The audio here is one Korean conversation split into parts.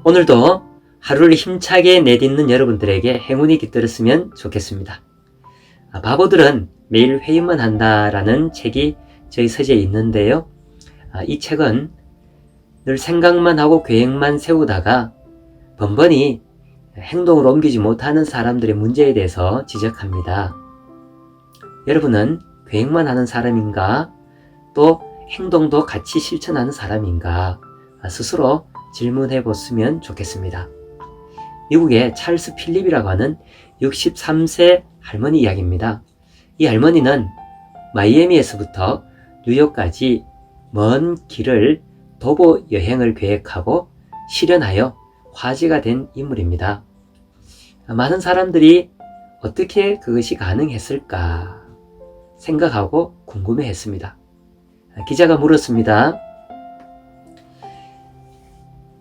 오늘도 하루를 힘차게 내딛는 여러분들에게 행운이 깃들었으면 좋겠습니다. 바보들은 매일 회의만 한다라는 책이 저희 서재에 있는데요. 이 책은 늘 생각만 하고 계획만 세우다가 번번이 행동으로 옮기지 못하는 사람들의 문제에 대해서 지적합니다. 여러분은 계획만 하는 사람인가? 또 행동도 같이 실천하는 사람인가? 스스로 질문해 보시면 좋겠습니다. 미국의 찰스 필립이라고 하는 63세 할머니 이야기입니다. 이 할머니는 마이애미에서부터 뉴욕까지 먼 길을 도보 여행을 계획하고 실현하여 화제가 된 인물입니다. 많은 사람들이 어떻게 그것이 가능했을까 생각하고 궁금해했습니다. 기자가 물었습니다.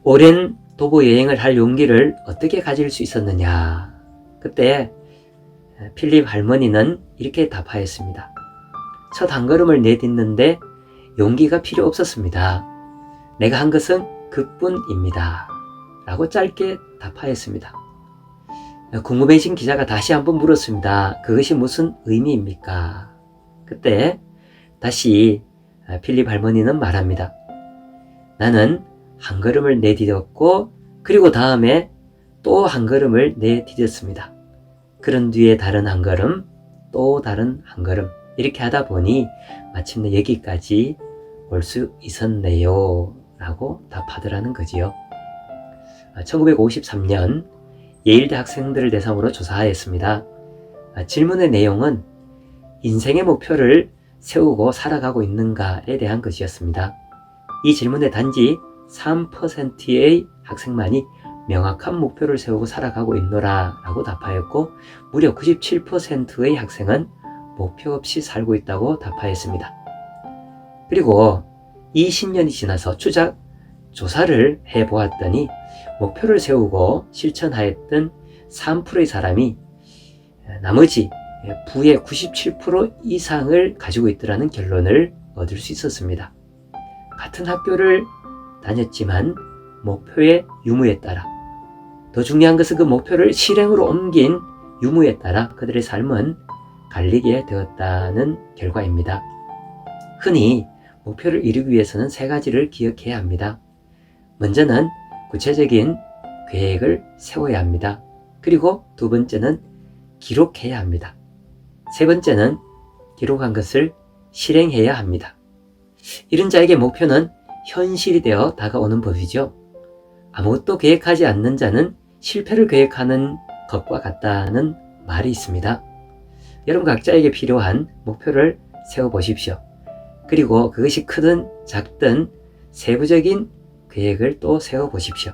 오랜 도보 여행을 할 용기를 어떻게 가질 수 있었느냐? 그때 필립 할머니는 이렇게 답하였습니다. 첫 한 걸음을 내딛는데 용기가 필요 없었습니다. 내가 한 것은 그뿐입니다. 라고 짧게 답하였습니다. 궁금해진 기자가 다시 한번 물었습니다. 그것이 무슨 의미입니까? 그때 다시 필립 할머니는 말합니다. 나는 한 걸음을 내디뎠고 그리고 다음에 또 한 걸음을 내디뎠습니다. 그런 뒤에 다른 한 걸음, 또 다른 한 걸음 이렇게 하다 보니 마침내 여기까지 올 수 있었네요 라고 답하더라는 거지요. 1953년 예일대 학생들을 대상으로 조사하였습니다. 질문의 내용은 인생의 목표를 세우고 살아가고 있는가에 대한 것이었습니다. 이 질문에 단지 3%의 학생만이 명확한 목표를 세우고 살아가고 있노라 라고 답하였고 무려 97%의 학생은 목표 없이 살고 있다고 답하였습니다. 그리고 20년이 지나서 추적 조사를 해보았더니 목표를 세우고 실천하였던 3%의 사람이 나머지 부의 97% 이상을 가지고 있더라는 결론을 얻을 수 있었습니다. 같은 학교를 다녔지만 목표의 유무에 따라 더 중요한 것은 그 목표를 실행으로 옮긴 유무에 따라 그들의 삶은 갈리게 되었다는 결과입니다. 흔히 목표를 이루기 위해서는 세 가지를 기억해야 합니다. 먼저는 구체적인 계획을 세워야 합니다. 그리고 두 번째는 기록해야 합니다. 세 번째는 기록한 것을 실행해야 합니다. 이런 자에게 목표는 현실이 되어 다가오는 법이죠. 아무것도 계획하지 않는 자는 실패를 계획하는 것과 같다는 말이 있습니다. 여러분 각자에게 필요한 목표를 세워보십시오. 그리고 그것이 크든 작든 세부적인 계획을 또 세워보십시오.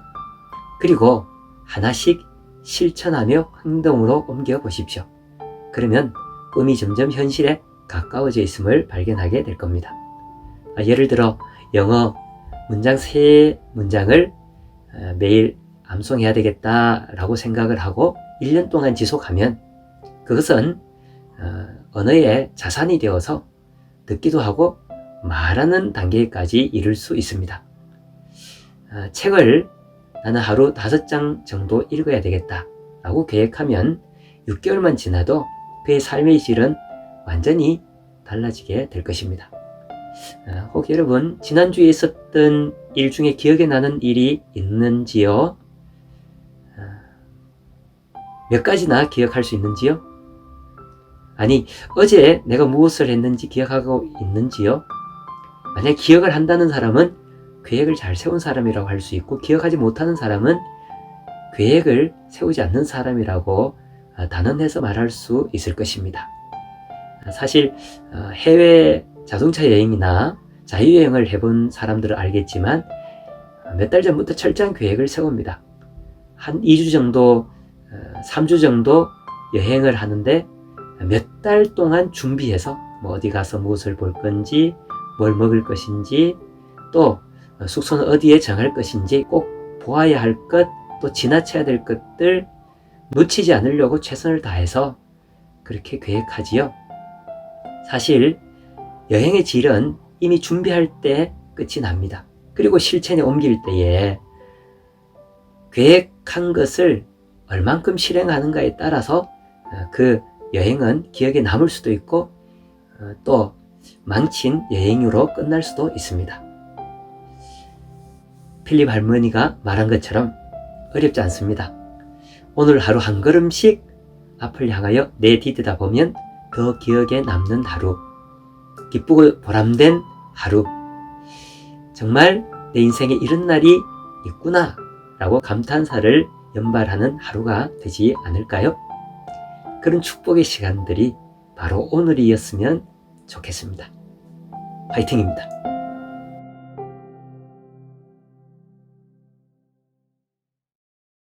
그리고 하나씩 실천하며 행동으로 옮겨보십시오. 그러면 꿈이 점점 현실에 가까워져 있음을 발견하게 될 겁니다. 예를 들어 영어 문장 3문장을 매일 암송해야 되겠다라고 생각을 하고 1년 동안 지속하면 그것은 언어의 자산이 되어서 듣기도 하고 말하는 단계까지 이룰 수 있습니다. 책을 나는 하루 5장 정도 읽어야 되겠다라고 계획하면 6개월만 지나도 그의 삶의 질은 완전히 달라지게 될 것입니다. 혹 여러분 지난주에 있었던 일 중에 기억에 나는 일이 있는지요? 몇 가지나 기억할 수 있는지요? 아니 어제 내가 무엇을 했는지 기억하고 있는지요? 만약 기억을 한다는 사람은 계획을 잘 세운 사람이라고 할 수 있고 기억하지 못하는 사람은 계획을 세우지 않는 사람이라고 단언해서 말할 수 있을 것입니다. 사실 해외 자동차 여행이나 자유여행을 해본 사람들은 알겠지만 몇 달 전부터 철저한 계획을 세웁니다. 한 2주 정도, 3주 정도 여행을 하는데 몇 달 동안 준비해서 어디 가서 무엇을 볼 건지, 뭘 먹을 것인지, 또 숙소는 어디에 정할 것인지 꼭 보아야 할 것, 또 지나쳐야 될 것들 놓치지 않으려고 최선을 다해서 그렇게 계획하지요. 사실 여행의 질은 이미 준비할 때 끝이 납니다. 그리고 실천에 옮길 때에 계획한 것을 얼만큼 실행하는가에 따라서 그 여행은 기억에 남을 수도 있고 또 망친 여행으로 끝날 수도 있습니다. 필립 할머니가 말한 것처럼 어렵지 않습니다. 오늘 하루 한 걸음씩 앞을 향하여 내디디다 보면 더 기억에 남는 하루, 기쁘고 보람된 하루, 정말 내 인생에 이런 날이 있구나 라고 감탄사를 연발하는 하루가 되지 않을까요? 그런 축복의 시간들이 바로 오늘이었으면 좋겠습니다. 화이팅입니다.